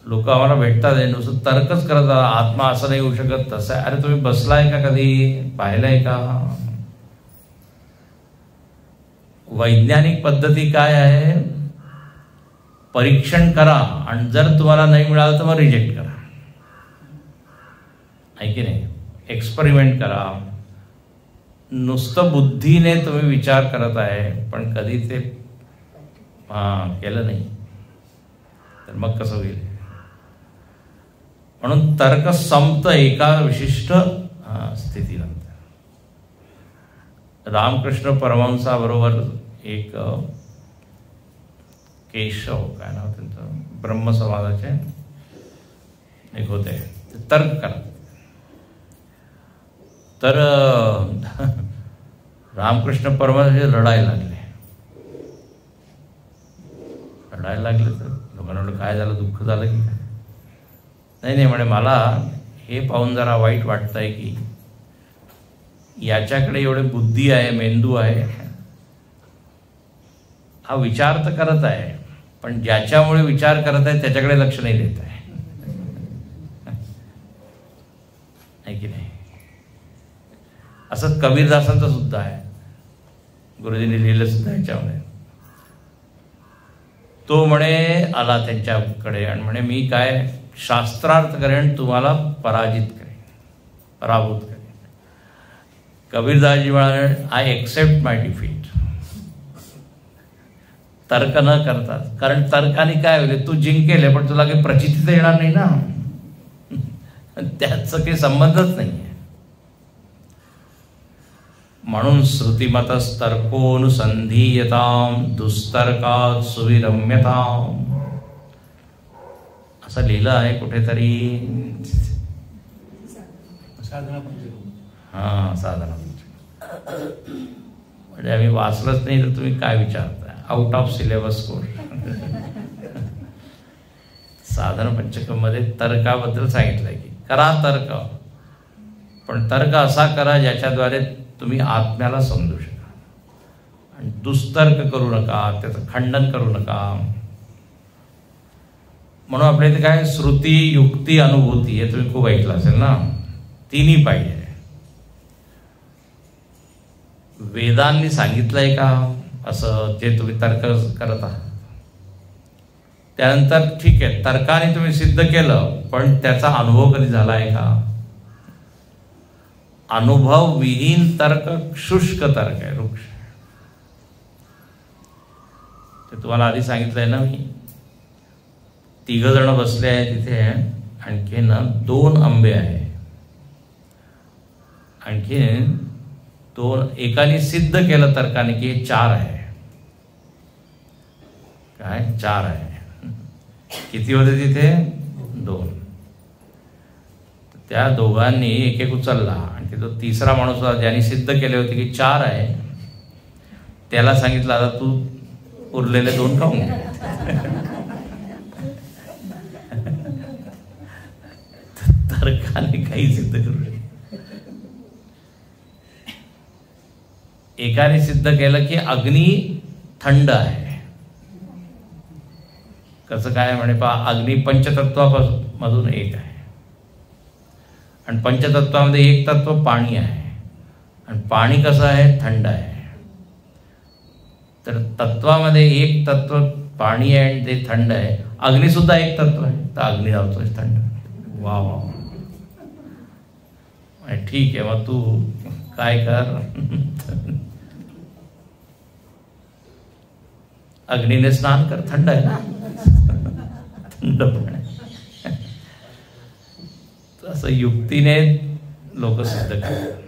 लोक आम्हाला भेटतात नुसतं तर्कच करत, आत्मा असं नाही होऊ शकत तसं आहे. अरे तुम्ही बसलाय का, कधी पाहिलंय का? वैज्ञानिक पद्धती काय आहे, परीक्षण करा आणि जर तुम्हाला नाही मिळालं तर मग रिजेक्ट करा, आहे की नाही. एक्सपेरिमेंट करा. नुसतं बुद्धीने तुम्ही विचार करत आहे पण कधी ते केलं नाही तर मग कसं होईल. म्हणून तर्क संपतं एका विशिष्ट स्थितीनंतर. रामकृष्ण परमहंसाबरोबर एक केशव, काय नाव त्यांचं, ब्रह्मसमाजाचे एक होते, तर्क करत. तर रामकृष्ण परमहंस रडायला लागले. तर लोकांना म्हटलं काय झालं, दुःख झालं की काय? नाही म्हणे, मला हे पाहून जरा वाईट वाटतंय की याच्याकडे एवढे बुद्धी आहे, मेंदू आहे, हा विचार तर करत आहे पण ज्याच्यामुळे विचार करत आहे त्याच्याकडे लक्ष नाही देत आहे, की नाही. असं कबीरदासांचं सुद्धा आहे, गुरुजींनी लिहिलं सुद्धा याच्यामध्ये. तो म्हणे आला त्यांच्याकडे आणि म्हणे मी काय शास्त्रार्थ करेन, तुम्हाला पराजित करेन, पराभूत करेन. कबीरदासजी म्हणाले आय एक्सेप्ट माय डिफीट. तर्क न करतात, कारण तर्काने काय होईल, तू जिंकेल पण तुला काही प्रचिती तर येणार नाही ना, त्याचा काही संबंधच नाही. म्हणून श्रुतिमतस्तर्कोनुसंधीयताम दुस्तर्कात सुविरम्यताम, असं लिहिलं आहे कुठेतरी. हां, साधना म्हणजे आम्ही वाचलंच नाही तर तुम्ही काय विचारताय? Out of syllabus course. साधन पंचकमध्ये तर्काबद्दल सांगितलंय की करा तर्क, पण तर्क असा करा ज्याच्याद्वारे तुम्ही आत्म्याला समजू शका, आणि दुस्तर्क करू नका, त्याचं खंडन करू नका. म्हणून आपल्या इथे काय श्रुती, युक्ती, अनुभूती हे तुम्ही खूप ऐकलं असेल ना, तिन्ही पाहिजे. वेदांनी सांगितलंय का असं जे तुम्ही तर्क करत आहात? त्यानंतर ठीक आहे, तर्काने तुम्ही सिद्ध केलं, पण त्याचा अनुभव कधी झाला आहे का? अनुभव विहीन तर्क शुष्क तर्क आहे, वृक्ष. ते तुम्हाला आधी सांगितलंय ना मी. 3 जण बसले आहे तिथे, आणखी ना 2 आंबे आहे, आणखी 2. एकाने सिद्ध केलं तर्काने की हे 4 आहे. काय 4 आहे? किती होते तिथे? 2. त्या दोघांनी एक उचलला, आणि तो 3रा माणूस होता ज्याने सिद्ध केले होते की 4 आहे, त्याला सांगितलं आता तू उरलेले 2 खाऊन घे. तर्काने काही सिद्ध करू शकत. एकाने सिद्ध केलं की अग्नी थंड आहे. कसं काय म्हणे पहा, अग्नी पंचतत्वामधून एक आहे, आणि पंचतत्वामध्ये एक तत्व पाणी आहे, आणि पाणी कसं आहे? थंड आहे. तर तत्वामध्ये एक तत्व पाणी आहे आणि ते थंड आहे. अग्नी सुद्धा एक तत्व आहे, तर अग्नी लावतोय थंड. वा वा, ठीक आहे, मग तू काय कर, अग्नीने स्नान कर, थंड आहे ना, थंड पण आहे. असं युक्तीने लोक सिद्ध करतात.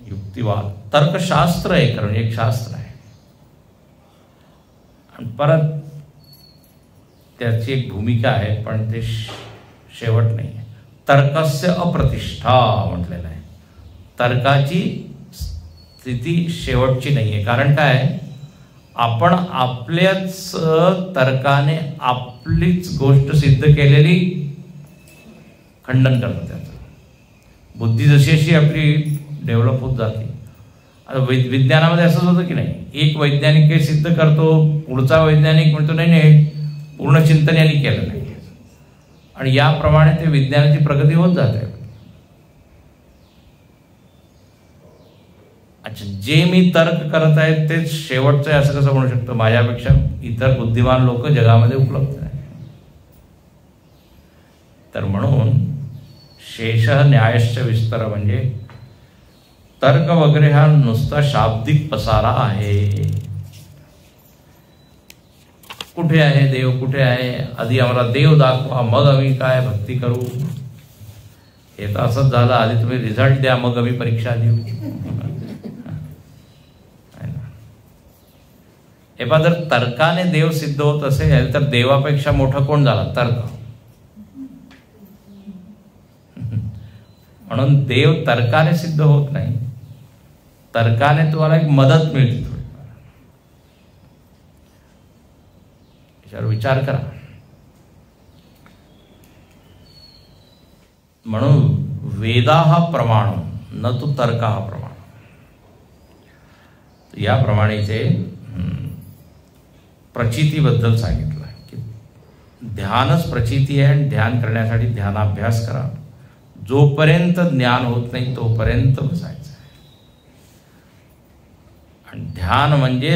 युक्तिवाद, तर्कशास्त्र एक, कारण एक शास्त्र आहे, आणि परत त्याची एक भूमिका आहे, पण ते शेवट नाही आहे. तर्कस्य अप्रतिष्ठा म्हटलेलं आहे. तर्काची स्थिती शेवटची नाही आहे. कारण काय, आपण आपल्याच तर्काने आपलीच गोष्ट सिद्ध केलेली खंडन करतो. त्याचं बुद्धी जशी अशी आपली डेव्हलप होत जाते. आता विज्ञानामध्ये असंच होतं की नाही, एक वैज्ञानिक काही सिद्ध करतो, पुढचा वैज्ञानिक म्हणतो नाही नाही पूर्ण चिंतन यांनी केलं नाही, आणि याप्रमाणे ते विज्ञानाची प्रगती होत जाते. अच्छा, जे मी तर्क करत आहे तेच शेवटचं आहे असं कसं म्हणू शकतो? माझ्यापेक्षा इतर बुद्धिमान लोक जगामध्ये उपलब्ध आहेत. तर म्हणून शेष न्यायश्च विस्तर, म्हणजे तर्क वगैरे हा नुसता शाब्दिक पसारा आहे. कुठे आहे देव, कुठे आहे? आधी आम्हाला देव दाखवा, मग आम्ही काय भक्ती करू. हे तर असंच झालं, आधी तुम्ही रिझल्ट द्या, मग आम्ही परीक्षा देऊ. हे पहा, जर तर्काने देव सिद्ध होत असेल तर देवापेक्षा मोठं कोण झाला? तर्क. म्हणून देव तर्काने सिद्ध होत नाही, तर्काने तुम्हाला एक मदत मिळते थोडीफार. याच्यावर विचार करा. म्हणून वेदा हा प्रमाण, न तो तर्क हा प्रमाण. याप्रमाणेचे प्रचितीबद्दल सांगितलं की ध्यानच प्रचिती आहे, आणि ध्यान करण्यासाठी ध्यानाभ्यास करा. जोपर्यंत ज्ञान होत नाही तोपर्यंत बसायचं आहे. आणि ध्यान म्हणजे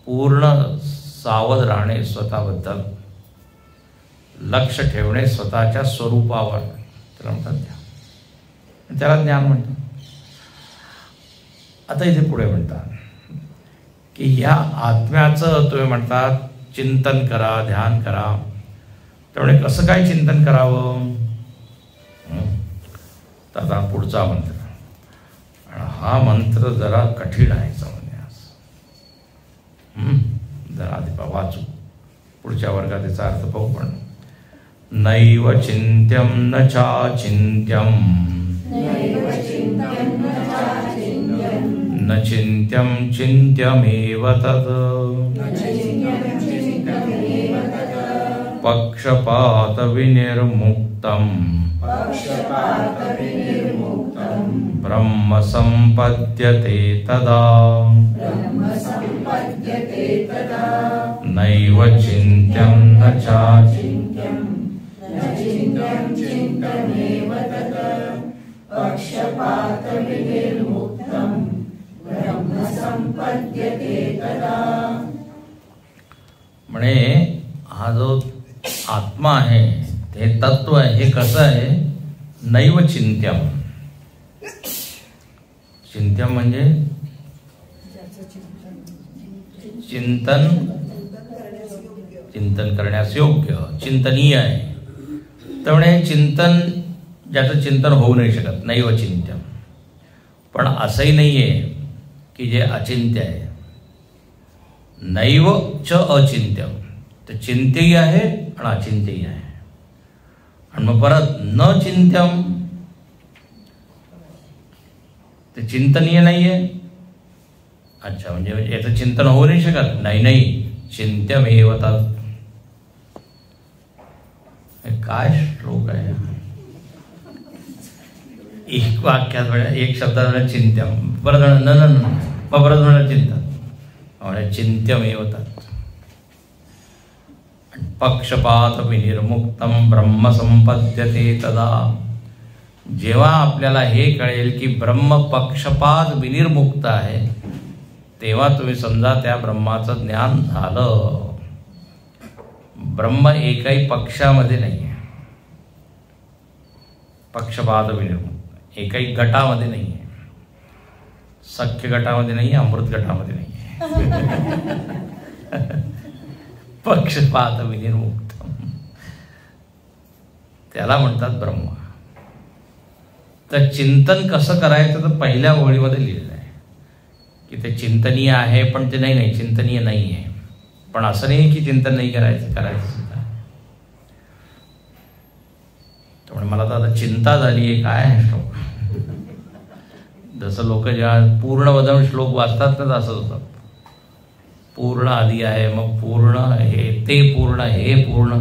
पूर्ण सावध राहणे, स्वतःबद्दल लक्ष ठेवणे, स्वतःच्या स्वरूपावर, त्याला म्हणतात ध्यान. त्याला ज्ञान म्हणतात. आता इथे पुढे म्हणतात की या आत्म्याचं तुम्ही म्हणतात चिंतन करा, ध्यान करा. त्यामुळे कसं काय चिंतन करावं? तर आता पुढचा मंत्र, हा मंत्र जरा कठीण आहे समजण्यास. जरा आधी वाचू. पुढच्या वर्गात त्याचा अर्थ पाहू. पण नैव चिंत्यम न चाचिंत्यम न चिंत्यम चिंत्यमेव तत् पक्षपात विनिर्मुक्तम ब्रह्म संपद्यते तदा नैव चिंत्यम न चाचिंत्यम पक्षपात विनिर्मुक्तम ब्रह्म संपद्यते तदा. म्हणे हा जो आत्मा आहे, हे तत्व आहे, हे कसं आहे? नैव चिंत्यम. चिंत्यम म्हणजे चिंतन करण्यास योग्य, चिंतनीय आहे. त्यामुळे चिंतन, ज्याचं चिंतन होऊ नाही शकत, नैव चिंत्यम. पण असंही नाहीये की जे अचिंत्य आहे. नैव च अचिंत्यम, तर चिंत्यही आहे आणि अचिंत्यही आहे. आणि मग परत न चिंत्यम, ते चिंतनीय नाहीये. अच्छा, म्हणजे याचं चिंतन होऊ नाही शकत. नाही, चिंत्यमेव तत्. काय श्लोक आहे? एक वाक्यात म्हणजे एक शब्दात चिंत्यम, परत मग परत म्हणा चिंतन, चिंत्यमेव तत्. पक्षपात विनिर्मुक्तम ब्रह्म संपद्यते तदा. जेव्हा आपल्याला हे कळेल की ब्रह्म पक्षपात विनिर्मुक्त आहे, तेव्हा तुम्ही समजा त्या ब्रह्माचं ज्ञान झालं. ब्रह्म एकही पक्षामध्ये नाही आहे, पक्षपात विनिर्मुक्त. एकही गटामध्ये नाही आहे, सख्य गटामध्ये नाही आहे, अमृत गटामध्ये नाही आहे. पक्षपात विनिर्मुक्त, त्याला म्हणतात ब्रह्म. तर चिंतन कसं करायचं, तर पहिल्या ओळीमध्ये लिहिलेलं आहे की ते चिंतनीय आहे, पण ते नाही, चिंतनीय नाही आहे. पण असं नाही की चिंतन नाही करायचं सुद्धा. त्यामुळे मला तर आता चिंता झाली आहे, काय आहे श्लोक. जसं लोक जेव्हा पूर्ण वदन श्लोक वाचतात ना, तसंच होतं. पूर्ण आधी आहे, मग पूर्ण हे, ते पूर्ण, हे पूर्ण,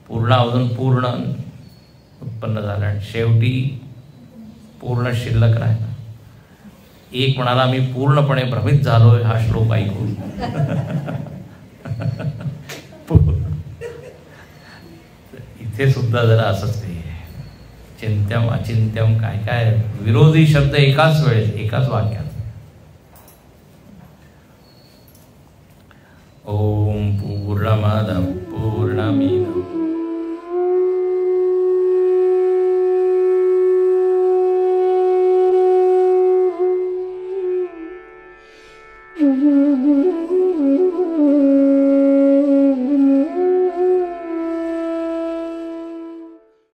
पूर्णावधून पूर्ण उत्पन्न झालं आणि शेवटी पूर्ण शिल्लक राहिला. एक म्हणाला, मी पूर्णपणे भ्रमित झालोय हा श्लोक ऐकून. इथे सुद्धा जरा असंच नाही आहे. चिंत्यम अचिंत्यम काय विरोधी शब्द एकाच वेळेस, एकाच वाक्यात. ओम पूर्णमद पूर्णमिदम्